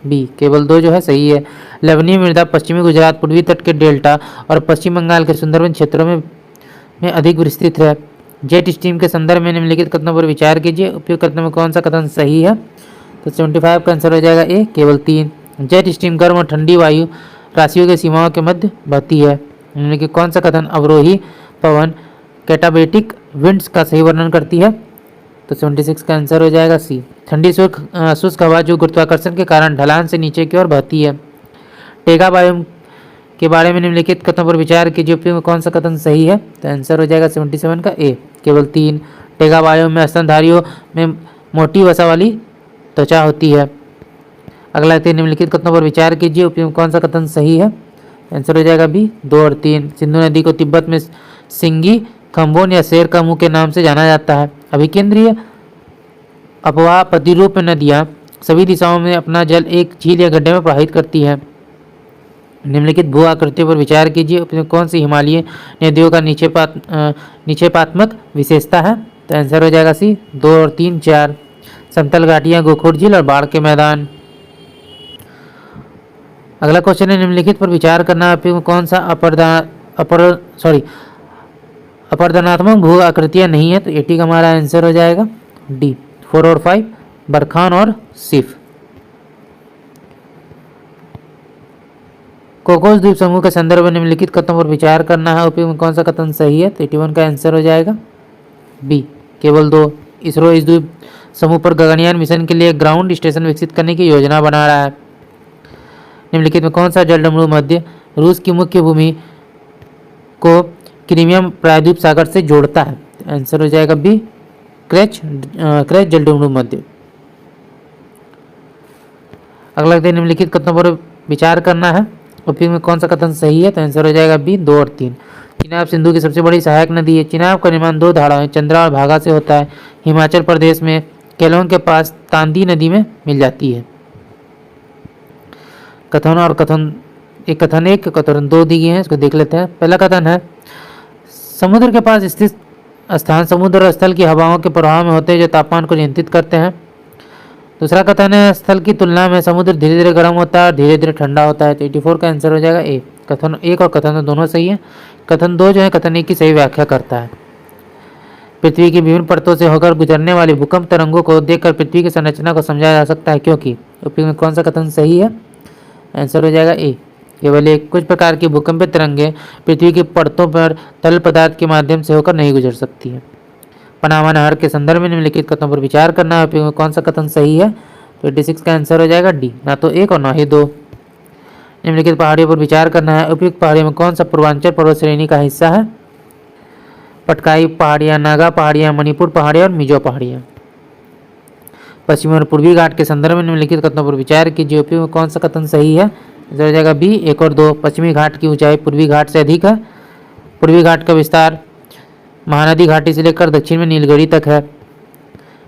[SPEAKER 1] बी, केवल 2 जो है सही है। लवणीय मृदा पश्चिमी गुजरात, पूर्वी तट के डेल्टा और पश्चिम बंगाल के सुंदरवन क्षेत्रों में अधिक विस्तृत है। जेट स्ट्रीम के संदर्भ में निम्नलिखित कथनों पर विचार कीजिए, उपयुक्त कथनों में कौन सा कथन सही है? तो 75 का आंसर हो जाएगा ए, केवल 3। जेट स्ट्रीम गर्म और ठंडी वायु राशियों की सीमाओं के मध्य बहती है। निम्नलिखित कौन सा कथन अवरोही पवन कैटाबेटिक विंड्स का सही वर्णन करती है? तो 76 का आंसर हो जाएगा सी। ठंडी शुष्क हवा जो गुरुत्वाकर्षण के कारण ढलान से नीचे की ओर बहती है। टेगा बायोम के बारे में निम्नलिखित कथनों पर विचार कीजिए, उपयुक्त में कौन सा कथन सही है? तो आंसर हो जाएगा 77 का ए, केवल 3। टेगा बायोम में स्तनधारियों में मोटी वसा वाली त्वचा होती है। अगला निम्नलिखित कथनों पर विचार कीजिए, उपयुक्त में कौन सा कथन सही है? आंसर हो जाएगा बी, 2 और 3। सिंधु नदी को तिब्बत में सिंगी खम्बोन या शेर का मुंह के नाम से जाना जाता है। अभिकेंद्रीय अपवाह प्रतिरूप नदियाँ सभी दिशाओं में अपना जल एक झील या गड्ढे में प्रवाहित करती है। निम्नलिखित भू आकृतियों पर विचार कीजिए, उपयुक्त कौन सी हिमालयी नदियों का निक्षेपात्मक विशेषता है? तो आंसर हो जाएगा सी, 2 और 3, 4। समतल घाटियाँ, गोखुर झील और बाढ़ के मैदान। अगला क्वेश्चन है, निम्नलिखित पर विचार करना है, उपयुक्त कौन सा अपरदनात्मक भू आकृतियाँ नहीं है? तो 80 का हमारा आंसर हो जाएगा डी, 4 और 5, बरखान और सिफ। कोकोस द्वीप समूह के संदर्भ में निम्नलिखित कथनों पर विचार करना है, उपयुक्त में कौन सा कथन सही है? तो 81 का आंसर हो जाएगा बी, केवल 2। इसरो इस द्वीप समूह पर गगनयान मिशन के लिए ग्राउंड स्टेशन विकसित करने की योजना बना रहा है। निम्नलिखित में कौन सा जलडमरू मध्य रूस की मुख्य भूमि को क्रीमिया प्रायद्वीप सागर से जोड़ता है? आंसर हो जाएगा बी, क्रैच जलडमरू मध्य। अगला देखते हैं निम्नलिखित कथनों पर विचार करना है, उपयुक्त में कौन सा कथन सही है, तो आंसर हो जाएगा बी, 2 और 3। चिनाब सिंधु की सबसे बड़ी सहायक नदी है। चिनाब का निर्माण 2 धाराओं चंद्रा और भागा से होता है। हिमाचल प्रदेश में केलोंग के पास तांदी नदी में मिल जाती है। कथन और कथन एक, कथन 2 दिए हैं, इसको देख लेते हैं। पहला कथन है, समुद्र के पास स्थित स्थान समुद्र और स्थल की हवाओं के प्रवाह में होते हैं जो तापमान को नियंत्रित करते हैं। दूसरा कथन है, स्थल की तुलना में समुद्र धीरे धीरे गर्म होता है और धीरे धीरे ठंडा होता है। तो 84 का आंसर हो जाएगा ए। कथन 1 और कथन 2 दोनों सही है। कथन 2 जो है कथन 1 की सही व्याख्या करता है। पृथ्वी की विभिन्न परतों से होकर गुजरने वाली भूकंप तरंगों को देखकर पृथ्वी की संरचना को समझा जा सकता है, क्योंकि उपयुक्त में कौन सा कथन सही है, आंसर हो जाएगा ए। केवल एक कुछ प्रकार की भूकंपीय तरंगें पृथ्वी की परतों पर तरल पदार्थ के माध्यम से होकर नहीं गुजर सकती है। पनामा नहर के संदर्भ में निम्नलिखित कथनों पर विचार करना है, उपयुक्त में कौन सा कथन सही है, तो 86 का आंसर हो जाएगा डी, ना तो 1 और ना ही 2। निम्नलिखित पहाड़ियों पर विचार करना है, उपयुक्त पहाड़ियों में कौन सा पूर्वांचल पर्वत श्रेणी का हिस्सा है, पटकाई पहाड़ियाँ, नागा पहाड़ियाँ, मणिपुर पहाड़ियाँ और मिजो पहाड़ियाँ। पश्चिमी और पूर्वी घाट के संदर्भ में निम्नलिखित कथनों पर विचार कीजिए, उपयुक्त में कौन सा कथन सही है, हो जाएगा बी, 1 और 2। पश्चिमी घाट की ऊंचाई पूर्वी घाट से अधिक है। पूर्वी घाट का विस्तार महानदी घाटी से लेकर दक्षिण में नीलगिरी तक है।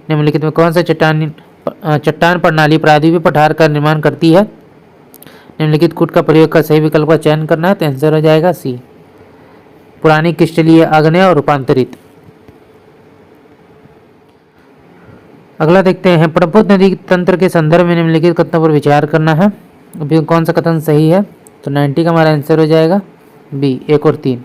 [SPEAKER 1] निम्नलिखित में कौन सा चट्टान प्रणाली प्रायद्वीपीय पठार का निर्माण करती है। निम्नलिखित कूट का प्रयोग कर सही विकल्प का चयन करना है, तो आंसर हो जाएगा सी, पुरानी क्रिस्टलीय, आग्नेय और रूपांतरित। अगला देखते हैं, ब्रह्मपुत्र नदी तंत्र के संदर्भ में निम्नलिखित कथनों पर विचार करना है, उपयुक्त कौन सा कथन सही है, तो 90 का हमारा आंसर हो जाएगा बी, 1 और 3।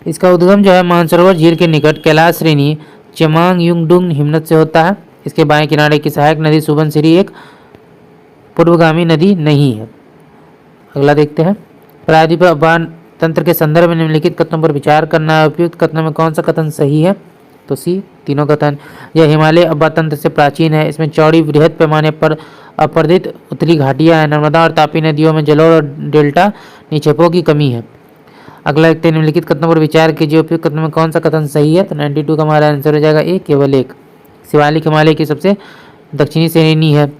[SPEAKER 1] इसका उद्गम जो है मानसरोवर झील के निकट कैलाश श्रेणी चेमांग युंगडुंग हिमनद से होता है। इसके बाएं किनारे की सहायक नदी सुबनसिरी एक पूर्वगामी नदी नहीं है। अगला देखते हैं, प्रायद्वीपीय अवबान तंत्र के संदर्भ में निम्नलिखित कथनों पर विचार करना है, उपयुक्त कथनों में कौन सा कथन सही है, तो सी, तीनों कथन। यह हिमालय अवबान तंत्र से प्राचीन है। इसमें चौड़ी बृहद पैमाने पर अपर्दित उत्तरी घाटियां हैं। नर्मदा और तापी नदियों में जलोढ़ और डेल्टा निक्षेपों की कमी है। अगला देखते हैं, निम्नलिखित कथनों पर विचार कीजिए, उपयुक्त कथनों में कौन सा कथन सही है, तो 92 का हमारा आंसर हो जाएगा ए, केवल एक। शिवालिक हिमालय की सबसे दक्षिणी श्रेणी है।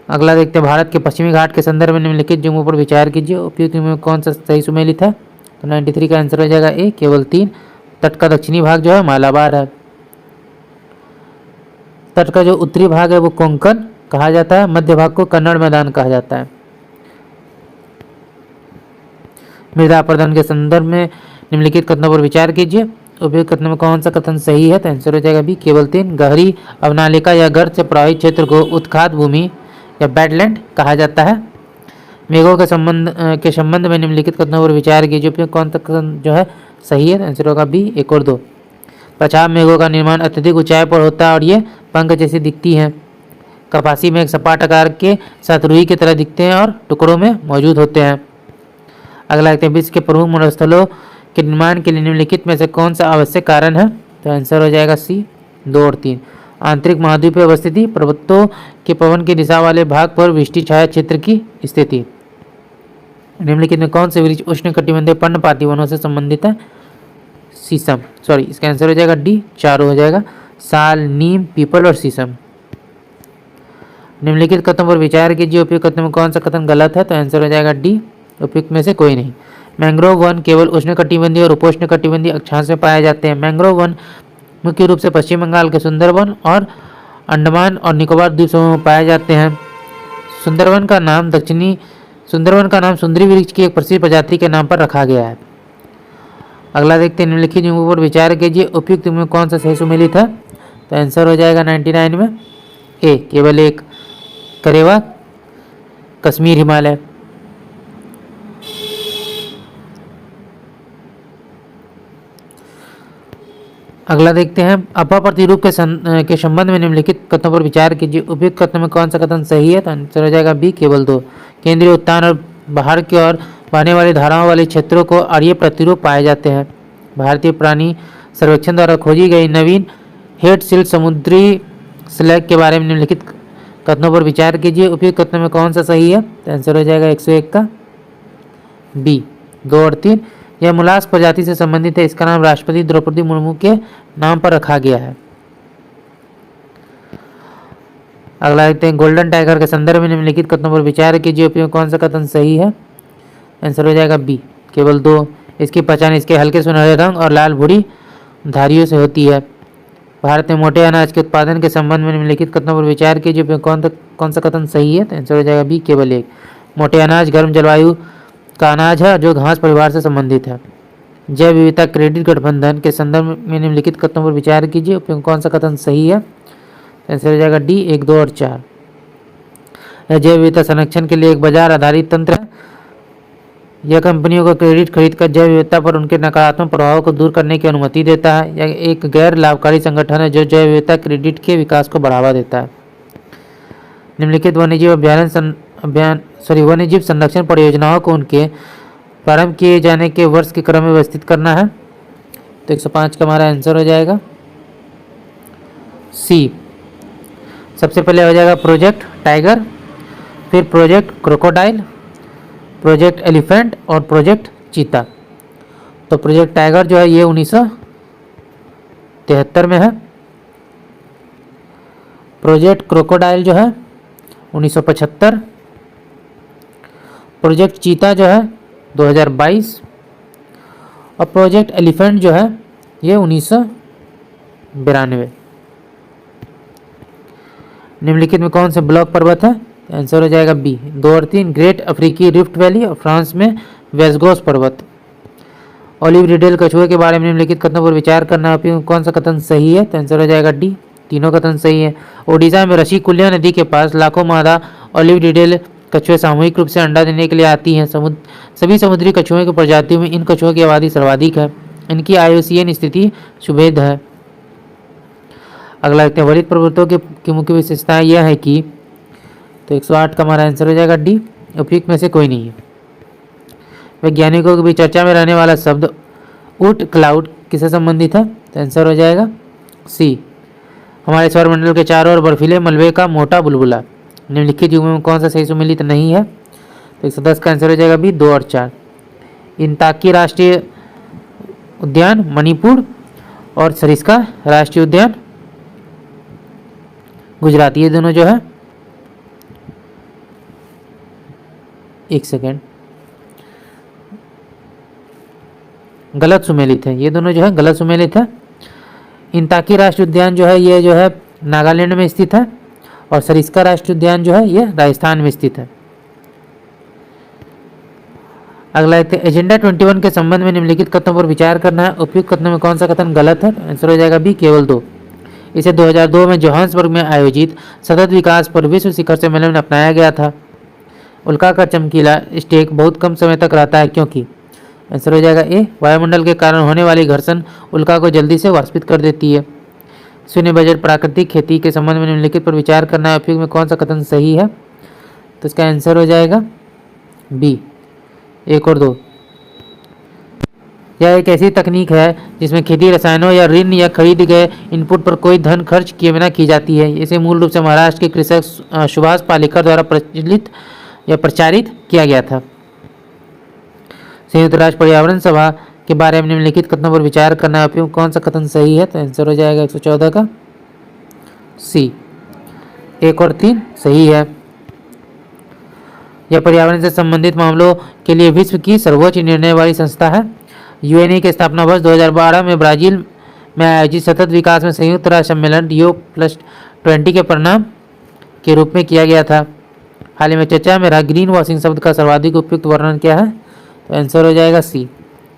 [SPEAKER 1] अगला देखते हैं, भारत के पश्चिमी घाट के संदर्भ में निम्नलिखित जुमों पर विचार कीजिए, उपयुक्त में कौन सा सही सुमेलित है, तो 93 का आंसर हो जाएगा ए, केवल 3। तट का दक्षिणी भाग जो है मालाबार है। तट का जो उत्तरी भाग है वो कोंकण कहा जाता है। मध्य भाग को कन्नड़ मैदान कहा जाता है। मृदा अपर्दन के संदर्भ में निम्नलिखित कथनों पर विचार कीजिए, उपयुक्त कथनों में कौन सा कथन सही है, तो आंसर हो जाएगा बी, केवल 3। गहरी अवनालिका या गर्त से प्रभावित क्षेत्र को उत्खात भूमि या बैडलैंड कहा जाता है। मेघों के संबंध में निम्नलिखित कथनों पर विचार कीजिए, उपयुक्त कौन सा कथन जो है सही है, तो आंसर होगा बी, 1 और 2। पछाड़ मेघों का निर्माण अत्यधिक ऊंचाई पर होता है और ये पंख जैसी दिखती हैं। कपासी मेघ सपाट आकार के साथ रुई की तरह दिखते हैं और टुकड़ों में मौजूद होते हैं। अगला देखते हैं, विश्व के प्रमुख मरुस्थलों के निर्माण के लिए निम्नलिखित में से कौन सा आवश्यक कारण है, तो आंसर हो जाएगा सी, 2 और 3। आंतरिक महाद्वीपीय अवस्थिति, पर्वतों के पवन की दिशा वाले भाग पर वृष्टि छाया क्षेत्र की स्थिति। निम्नलिखित में कौन से वृक्ष उष्णकटिबंधीय पर्णपाती वनों से संबंधित है, शीशम, सॉरी इसका आंसर हो जाएगा डी, चारों हो जाएगा, साल, नीम, पीपल और शीशम। निम्नलिखित कथनों पर विचार कीजिए, उपयुक्त कथनों में कौन सा कथन गलत है, तो आंसर हो जाएगा डी, उपयुक्त में से कोई नहीं। मैंग्रोव वन केवल उष्णकटिबंधीय और उपोष्णकटिबंधीय अक्षांश में पाए जाते हैं। मैंग्रोव वन मुख्य रूप से पश्चिम बंगाल के सुंदरवन और अंडमान और निकोबार द्वीप समूह में पाए जाते हैं। सुंदरवन का नाम सुंदरी वृक्ष की एक प्रसिद्ध प्रजाति के नाम पर रखा गया है। अगला देखते हैं, निम्नलिखित जुमलों पर विचार कीजिए, उपयुक्त में कौन सा सही सुमेलित है, तो आंसर हो जाएगा 99 में ए, केवल एक। करेवा, कश्मीर, हिमालय। अगला देखते हैं, अपा प्रतिरूप के संबंध में निम्नलिखित कथनों पर विचार कीजिए, उपयुक्त कथनों में कौन सा कथन सही है, तो आंसर हो जाएगा बी, केवल 2। केंद्रीय उत्तान और बाहर की ओर बहने वाली धाराओं वाले क्षेत्रों को अरीय प्रतिरूप पाए जाते हैं। भारतीय प्राणी सर्वेक्षण द्वारा खोजी गई नवीन हेड सिल्ट समुद्री स्लैग के बारे में निम्नलिखित कथनों पर विचार कीजिए, उपयुक्त कथनों में कौन सा सही है, तो आंसर हो जाएगा 101 का बी 2 और 3। यह मोलास्क प्रजाति से संबंधित है, इसका नाम राष्ट्रपति द्रौपदी मुर्मू के नाम पर रखा गया है। अगला देखते हैं, गोल्डन टाइगर के संदर्भ में निम्नलिखित कथनों पर विचार कीजिए, उपयोग में कौन सा कथन सही है। आंसर हो जाएगा बी केवल 2। इसकी पहचान इसके हल्के सुनहरे रंग और लाल भूरी धारियों से होती है। भारत में मोटे अनाज के उत्पादन के संबंध में निम्नलिखित कथनों पर विचार कीजिए, उपयोग कौन सा कथन सही है। तो आंसर हो जाएगा बी केवल 1। मोटे अनाज गर्म जलवायु का अनाज है जो घास परिवार से संबंधित है। जैव विविधता क्रेडिट गठबंधन के संदर्भ में निम्नलिखित कथनों पर विचार कीजिए, उपयोग कौन सा कथन सही है। आंसर हो जाएगा डी 1, 2 और 4। जैव विविधता संरक्षण के लिए एक बाजार आधारित तंत्र है। यह कंपनियों को क्रेडिट खरीदकर जैव विविधता पर उनके नकारात्मक प्रभावों को दूर करने की अनुमति देता है। यह एक गैर लाभकारी संगठन है जो जैव विविधता क्रेडिट के विकास को बढ़ावा देता है। निम्नलिखित वन्यजीव संरक्षण परियोजनाओं को उनके प्रारंभ किए जाने के वर्ष के क्रम में व्यवस्थित करना है। तो 105 का हमारा आंसर हो जाएगा सी। सबसे पहले हो जाएगा प्रोजेक्ट टाइगर, फिर प्रोजेक्ट क्रोकोडाइल, प्रोजेक्ट एलिफेंट और प्रोजेक्ट चीता। तो प्रोजेक्ट टाइगर जो है ये 1973 में है। प्रोजेक्ट क्रोकोडाइल जो है 1975, प्रोजेक्ट चीता जो है 2022 और प्रोजेक्ट एलिफेंट जो है ये 1992। निम्नलिखित में कौन से ब्लॉक पर्वत है। आंसर हो जाएगा बी 2 और 3। ग्रेट अफ्रीकी रिफ्ट वैली और फ्रांस में वेस्गोस पर्वत। ओलिव रिडेल कछुए के बारे में निम्नलिखित कथनों पर विचार करना, उपयोग कौन सा कथन सही है। तो आंसर हो जाएगा डी, तीनों कथन सही है। ओडिशा में ऋषिकुल्या नदी के पास लाखों मादा ओलिव रिडेल कछुए सामूहिक रूप से अंडा देने के लिए आती हैं। सभी समुद्री कछुओं की प्रजातियों में इन कछुओं की आबादी सर्वाधिक है। इनकी आयुसीयन स्थिति शुभेद है। अगला देखते हैं, वरित पर्वतों की मुख्य विशेषताएं यह है कि, तो 108 का हमारा आंसर हो जाएगा डी, उपयुक्त में से कोई नहीं है। वैज्ञानिकों के बीच चर्चा में रहने वाला शब्द ऊट क्लाउड किससे संबंधित है। तो आंसर हो जाएगा सी, हमारे सौरमंडल के चारों ओर बर्फीले मलबे का मोटा बुलबुला। निम्नलिखित युगों में कौन सा सही सुमेलित नहीं है। तो 110 का आंसर हो जाएगा बी 2 और 4। इंताकी राष्ट्रीय उद्यान मणिपुर और सरिस्का राष्ट्रीय उद्यान गुजरात, ये दोनों जो है, एक सेकेंड, गलत सुमेलित है। ये दोनों जो है गलत सुमेलित है। इंताकी राष्ट्रीय उद्यान जो है ये जो है नागालैंड में स्थित है और सरिस्का राष्ट्रीय उद्यान जो है ये राजस्थान में स्थित है। अगला एजेंडा 21 के संबंध में निम्नलिखित कथनों पर विचार करना है, उपयुक्त कथनों में कौन सा कथन गलत है। आंसर हो जाएगा बी केवल 2। इसे 2002 में जोहान्सबर्ग में आयोजित सतत विकास पर विश्व शिखर सम्मेलन में अपनाया गया था। उल्का का चमकीला स्टेक बहुत कम समय तक रहता है क्योंकि। आंसर हो जाएगा ए, वायुमंडल के कारण होने वाली घर्षण उल्का को जल्दी से वाष्पित कर देती है। शून्य बजट प्राकृतिक खेती के संबंध में निम्नलिखित पर विचार करना है, उपयुक्त में कौन सा कथन सही है। तो इसका आंसर हो जाएगा बी 1 और 2। यह एक ऐसी तकनीक है जिसमें खेती रसायनों या ऋण या खरीद गए इनपुट पर कोई धन खर्च किए बिना की जाती है। इसे मूल रूप से महाराष्ट्र के कृषक सुभाष पालेकर द्वारा प्रचारित किया गया था। संयुक्त राष्ट्र पर्यावरण सभा के बारे में निम्नलिखित कथनों पर विचार करना, उपयुक्त कौन सा कथन सही है। तो आंसर हो जाएगा 114 का सी, 1 और 3 सही है। यह पर्यावरण से संबंधित मामलों के लिए विश्व की सर्वोच्च निर्णय वाली संस्था है। यूएनई के स्थापना वर्ष 2012 में ब्राजील में आयोजित सतत विकास में संयुक्त राष्ट्र सम्मेलन रियो+20 के परिणाम के रूप में किया गया था। हाल ही में चर्चा में रहा ग्रीन वॉशिंग शब्द का सर्वाधिक उपयुक्त वर्णन क्या है। तो आंसर हो जाएगा सी,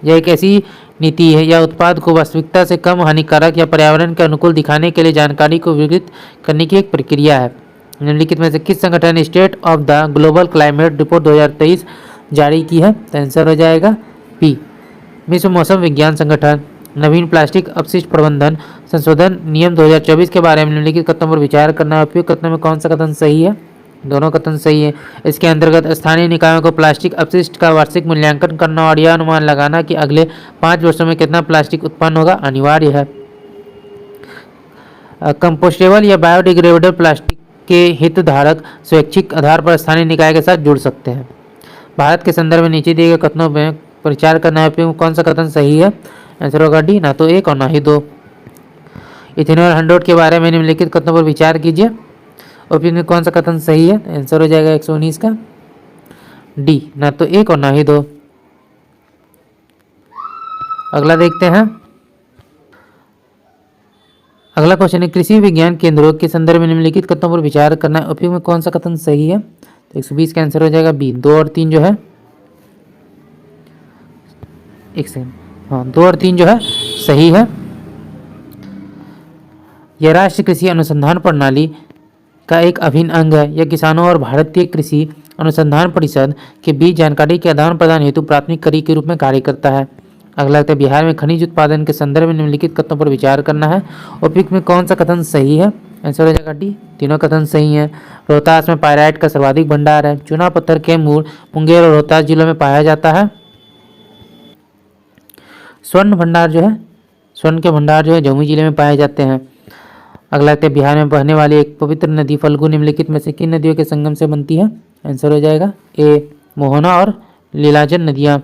[SPEAKER 1] यह एक ऐसी नीति है या उत्पाद को वास्तविकता से कम हानिकारक या पर्यावरण के अनुकूल दिखाने के लिए जानकारी को वितरित करने की एक प्रक्रिया है। निम्नलिखित में से किस संगठन ने state of the global climate report 2023 जारी की है। तो आंसर हो जाएगा पी, विश्व मौसम विज्ञान संगठन। नवीन प्लास्टिक अपशिष्ट प्रबंधन संशोधन नियम 2024 के बारे में निम्नलिखित कथनों पर विचार करना, उपयुक्त कथनों में कौन सा कथन सही है। दोनों कथन सही है। इसके अंतर्गत स्थानीय निकायों को प्लास्टिक अपशिष्ट का वार्षिक मूल्यांकन करना और यह अनुमान लगाना कि अगले 5 वर्षों में कितना प्लास्टिक उत्पन्न होगा अनिवार्य है। कंपोस्टेबल या बायोडिग्रेडेबल प्लास्टिक के हितधारक स्वैच्छिक आधार पर स्थानीय निकाय के साथ जुड़ सकते हैं। भारत के संदर्भ में नीचे दिए गए कथनों में विचार करना है, उपयुक्त में कौन सा कथन सही है? आंसर होगा डी, ना तो 1 और ना ही 2। इथेनॉल हंड्रोड के बारे में निम्नलिखित कथनों पर विचार कीजिए, उपयुक्त में कौन सा कथन सही है? आंसर हो जाएगा 119 का डी, ना तो 1 और ना ही 2। अगला देखते हैं। अगला क्वेश्चन है, कृषि विज्ञान केंद्रों के संदर्भ में निम्नलिखित कथनों पर विचार करना है, उपयुक्त में कौन सा कथन सही है? तो 120 का आंसर हो जाएगा बी, 2 और 3 जो है, एक सेकंड, हाँ 2 और 3 जो है सही है। यह राष्ट्रीय कृषि अनुसंधान प्रणाली का एक अभिन्न अंग है। यह किसानों और भारतीय कृषि अनुसंधान परिषद के बीच जानकारी के आदान प्रदान हेतु प्राथमिक कड़ी के रूप में कार्य करता है। अगला है, बिहार में खनिज उत्पादन के संदर्भ में निम्नलिखित कथनों पर विचार करना है, उपयुक्त में कौन सा कथन सही है? आंसर हो जाएगा डी, तीनों कथन सही है। रोहतास में पायराइट का सर्वाधिक भंडार है। चूना पत्थर कैमूर, मुंगेर और रोहतास जिलों में पाया जाता है। स्वर्ण के भंडार जो है जमुई जिले में पाए जाते हैं। अगला है, बिहार में बहने वाली एक पवित्र नदी फल्गु निम्नलिखित में से किन नदियों के संगम से बनती है? आंसर हो जाएगा ए, मोहना और लीलाजन नदियाँ।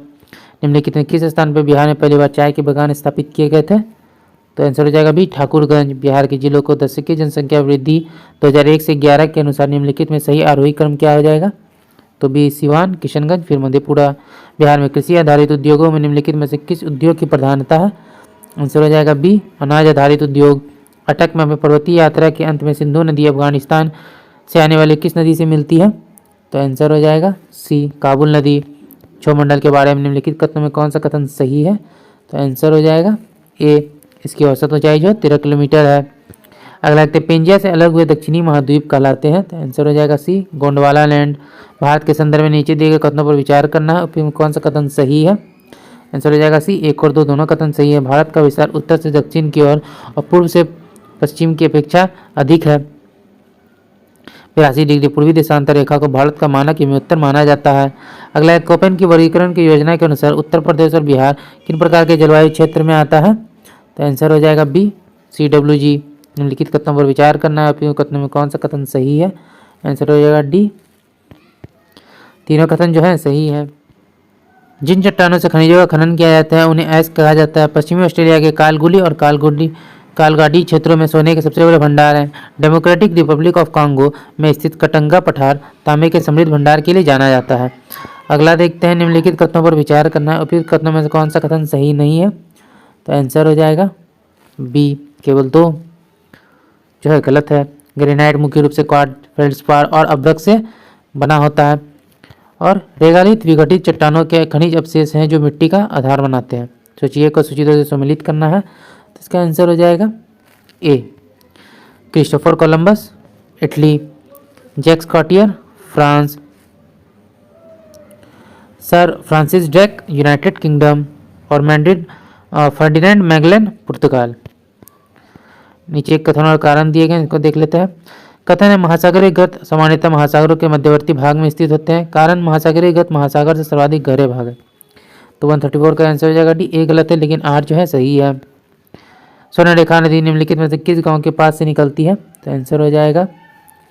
[SPEAKER 1] निम्नलिखित में किस स्थान पर बिहार में पहली बार चाय के बागान स्थापित किए गए थे? तो आंसर हो जाएगा बी, ठाकुरगंज। बिहार के जिलों को दशकीय जनसंख्या वृद्धि 2001 से 11 के अनुसार निम्नलिखित में सही आरोही क्रम क्या हो जाएगा? तो बी, सिवान, किशनगंज, फिर मधेपुरा। बिहार में कृषि आधारित उद्योगों में निम्नलिखित में से किस उद्योग की प्रधानता है? आंसर हो जाएगा बी, अनाज आधारित उद्योग। अटक में पर्वतीय यात्रा के अंत में सिंधु नदी अफगानिस्तान से आने वाली किस नदी से मिलती है? तो आंसर हो जाएगा सी, काबुल नदी। क्षोमंडल के बारे में निम्नलिखित कथनों में कौन सा कथन सही है? तो आंसर हो जाएगा ए, इसकी औसत ऊंचाई जो 13 किलोमीटर है। अगला देखते, पेंजिया से अलग हुए दक्षिणी महाद्वीप कहलाते हैं। तो आंसर हो जाएगा सी, गोंडवाना लैंड। भारत के संदर्भ में नीचे दिए गए कथनों पर विचार करना है, उपयुक्त में कौन सा कथन सही है? आंसर हो जाएगा सी, 1 और 2 दोनों कथन सही है। भारत का विस्तार उत्तर से दक्षिण की ओर और पूर्व से पश्चिम की अपेक्षा अधिक है। 82 डिग्री पूर्वी देशांतर रेखा को भारत का मानक हिमोत्तर माना जाता है। अगला है, कोपेन की वर्गीकरण की योजना के अनुसार उत्तर प्रदेश और बिहार किन प्रकार के जलवायु क्षेत्र में आता है? तो आंसर हो जाएगा बी, CWG। निम्नलिखित कथनों पर विचार करना है, उपयुक्त कथनों में कौन सा कथन सही है? आंसर हो जाएगा डी, तीनों कथन जो है सही है। जिन चट्टानों से खनिजों का खनन किया जाता है उन्हें ऐश कहा जाता है। पश्चिमी ऑस्ट्रेलिया के कालगुली और कालगाडी क्षेत्रों में सोने के सबसे बड़े भंडार हैं। डेमोक्रेटिक रिपब्लिक ऑफ कांगो में स्थित कटंगा पठार तांबे के समृद्ध भंडार के लिए जाना जाता है। अगला देखते हैं, निम्नलिखित कथनों पर विचार करना है, उपयुक्त कथनों में से कौन सा कथन सही नहीं है? तो आंसर हो जाएगा बी, केवल 2 जो है गलत है। ग्रेनाइट मुख्य रूप से क्वार्ट्ज, फेल्ड्सपार और अभ्रक से बना होता है और रेगालित विघटित चट्टानों के खनिज अवशेष हैं जो मिट्टी का आधार बनाते हैं। सोचिए को सूचित से सम्मिलित करना है, तो इसका आंसर हो जाएगा A, Christopher Columbus Italy, Jacques Cartier France, Sir Francis Drake United Kingdom और फर्डिनेंड मैगलन पुर्तगाल। नीचे एक कथन और कारण दिए गए, इसको देख लेते हैं। कथन है, महासागरीय गर्त सामान्यतः महासागरों के मध्यवर्ती भाग में स्थित होते हैं। कारण, महासागरीय गर्त महासागर से सर्वाधिक गहरे भाग है। तो 134 का आंसर हो जाएगा डी, ए गलत है लेकिन आर जो है सही है। स्वर्णरेखा नदी निम्नलिखित में से किस गांव के पास से निकलती है? तो आंसर हो जाएगा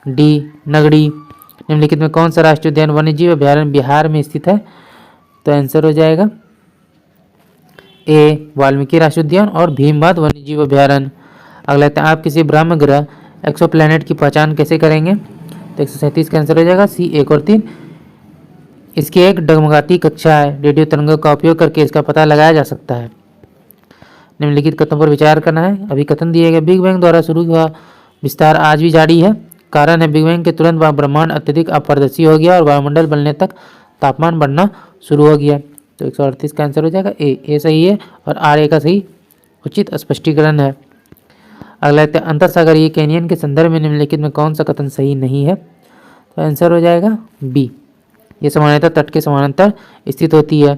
[SPEAKER 1] डी, नगड़ी। निम्नलिखित में कौन सा राष्ट्रीय उद्यान वन्यजीव अभ्यारण्य बिहार में स्थित है? तो आंसर हो जाएगा ए, वाल्मीकि राष्ट्रीय उद्यान और भीमबाद वन्यजीव अभ्यारण्य। अगला है, आप किसी ब्रह्म ग्रह एक्सोप्लैनेट की पहचान कैसे करेंगे? तो 137 का आंसर हो जाएगा सी, 1 और 3। इसकी एक डगमगाती कक्षा है, रेडियो तरंगों का उपयोग करके इसका पता लगाया जा सकता है। निम्नलिखित कथनों पर विचार करना है। अभी कथन दिए गए, बिग बैंग द्वारा शुरू हुआ विस्तार आज भी जारी है। कारण है, बिग बैंग के तुरंत बाद ब्रह्मांड अत्यधिक अपारदर्शी हो गया और वायुमंडल बनने तक तापमान बढ़ना शुरू हो गया। तो 138 का आंसर हो जाएगा ए सही है और आर ए का सही उचित स्पष्टीकरण है। अगला है, अंतर सागरीय कैनियन के संदर्भ में निम्नलिखित में कौन सा कथन सही नहीं है? तो आंसर हो जाएगा बी, ये सामान्यतः तट के समानांतर स्थित होती है।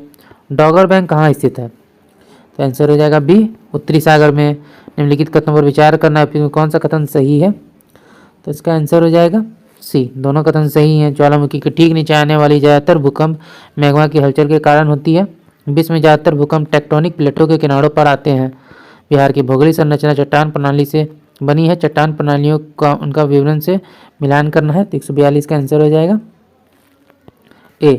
[SPEAKER 1] डॉगर बैंक कहाँ स्थित है? तो आंसर हो जाएगा बी, उत्तरी सागर में। निम्नलिखित कथनों पर विचार करना है, कौन सा कथन सही है? तो इसका आंसर हो जाएगा सी, दोनों कथन सही हैं। ज्वालामुखी के ठीक नीचे आने वाली ज़्यादातर भूकंप मैग्मा की हलचल के कारण होती है। विश्व में ज़्यादातर भूकंप टेक्टोनिक प्लेटों के किनारों पर आते हैं। बिहार की भौगोलिक संरचना चट्टान प्रणाली से बनी है। चट्टान प्रणालियों का उनका विवरण से मिलान करना है। तो 142 का आंसर हो जाएगा ए।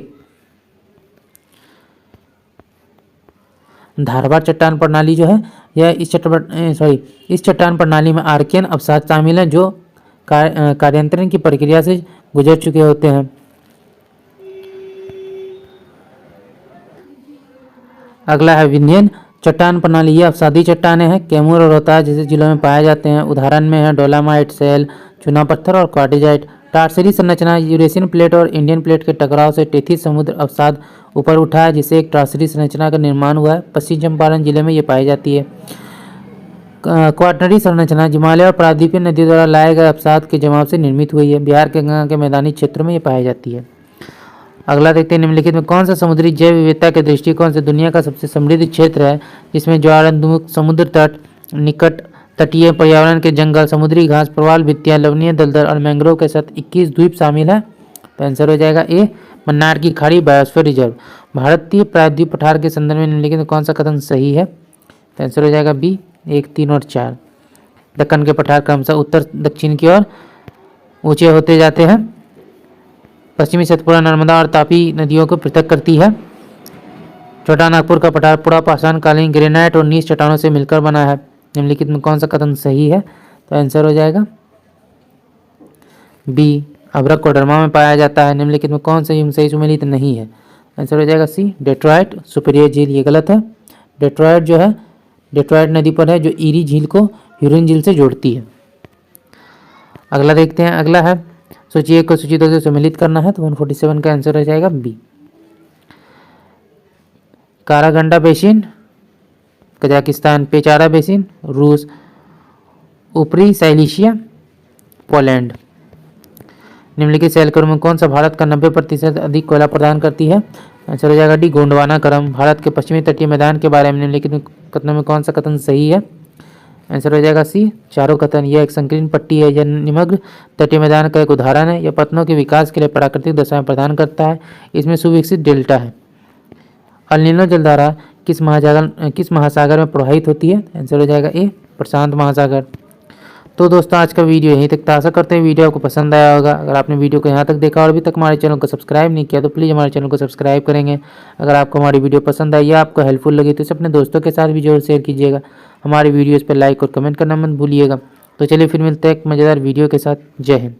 [SPEAKER 1] धारवाड़ चट्टान प्रणाली जो है यह इस चट्टान प्रणाली में आर्कियन अवसाद शामिल हैं जो कार्यांतरण की प्रक्रिया से गुजर चुके होते हैं। अगला है विंध्यन चट्टान प्रणाली। यह अवसादी चट्टानें हैं, कैमूर और रोहतास जैसे जिलों में पाए जाते हैं। उदाहरण में है डोलामाइट, सेल, चूना पत्थर और क्वार्टिजाइट। टारसीरी संरचना यूरेशियन प्लेट और इंडियन प्लेट के टकराव से टेथिस समुद्र अवसाद ऊपर उठा है, जिससे एक टारसीरी संरचना का निर्माण हुआ है। पश्चिम चंपारण जिले में ये पाई जाती है। क्वाटनरी संरचना हिमालय और प्रायद्वीपीय नदियों द्वारा लाए गए अवसाद के जमाव से निर्मित हुई है। बिहार के गंगा के मैदानी क्षेत्रों में ये पाई जाती है। अगला देखते हैं निम्नलिखित में कौन सा समुद्री जैव विविधता के दृष्टिकोण से दुनिया का सबसे समृद्ध क्षेत्र है, जिसमें ज्वालामुख, समुद्र तट, निकट तटीय पर्यावरण के जंगल, समुद्री घास, प्रवाल भित्तियां, लवणीय दलदल और मैंग्रोव के साथ 21 द्वीप शामिल है। तो आंसर हो जाएगा ए, मन्नार की खाड़ी बायोस्फीयर रिजर्व। भारतीय प्रायद्वीप पठार के संदर्भ में निम्नलिखित में कौन सा कथन सही है? तो आंसर हो जाएगा बी, 1, 3 और 4। दक्कन के पठार क्रमशः उत्तर दक्षिण की ओर ऊंचे होते जाते हैं। पश्चिमी सतपुड़ा नर्मदा और तापी नदियों को पृथक करती है। छोटा नागपुर का पठार पूरा पाषाण कालीन ग्रेनाइट और नीच चट्टानों से मिलकर बना है। निम्नलिखित में कौन सा कथन सही है? तो आंसर हो जाएगा बी, अभ्रक कोडरमा में पाया जाता है। निम्नलिखित में कौन सा युग्म सही सुमेलित नहीं है? आंसर हो जाएगा सी, डेट्रॉइट सुपीरियर झील। ये गलत है। डेट्रॉइट जो है डेट्रॉइट नदी पर है जो ईरी झील को ह्यूरन झील से जोड़ती है। अगला देखते हैं। अगला है सूची 1 को सूची 2 से सम्मिलित करना है। तो 147 का आंसर हो जाएगा B. Karaganda basin Kazakhstan, Pechora basin रूस, ऊपरी साइलिशिया पोलैंड। निम्नलिखित शैलकर्म में कौन सा भारत का 90% अधिक कोयला प्रदान करती है? आंसर हो जाएगा डी, गोंडवाना क्रम। भारत के पश्चिमी तटीय मैदान के बारे में निम्नलिखित कथनों में कौन सा कथन सही है? आंसर हो जाएगा सी, चारों कथन। यह एक संकीर्ण पट्टी है। यह निमग्न तटीय मैदान का एक उदाहरण है। यह पत्तनों के विकास के लिए प्राकृतिक दशाएं प्रदान करता है। इसमें सुविकसित डेल्टा है। अल नीनो जलधारा किस महासागर में प्रवाहित होती है? आंसर हो जाएगा ए, प्रशांत महासागर। तो दोस्तों आज का वीडियो यहीं तक था। आशा करते हैं वीडियो आपको पसंद आया होगा। अगर आपने वीडियो को यहाँ तक देखा और अभी तक हमारे चैनल को सब्सक्राइब नहीं किया तो प्लीज़ हमारे चैनल को सब्सक्राइब करेंगे। अगर आपको हमारी वीडियो पसंद आई या आपको हेल्पफुल लगी तो इसे अपने दोस्तों के साथ भी जरूर शेयर कीजिएगा। हमारी वीडियोज़ पर लाइक और कमेंट करना मत भूलिएगा। तो चलिए फिर मिलते हैं एक मज़ेदार वीडियो के साथ। जय हिंद।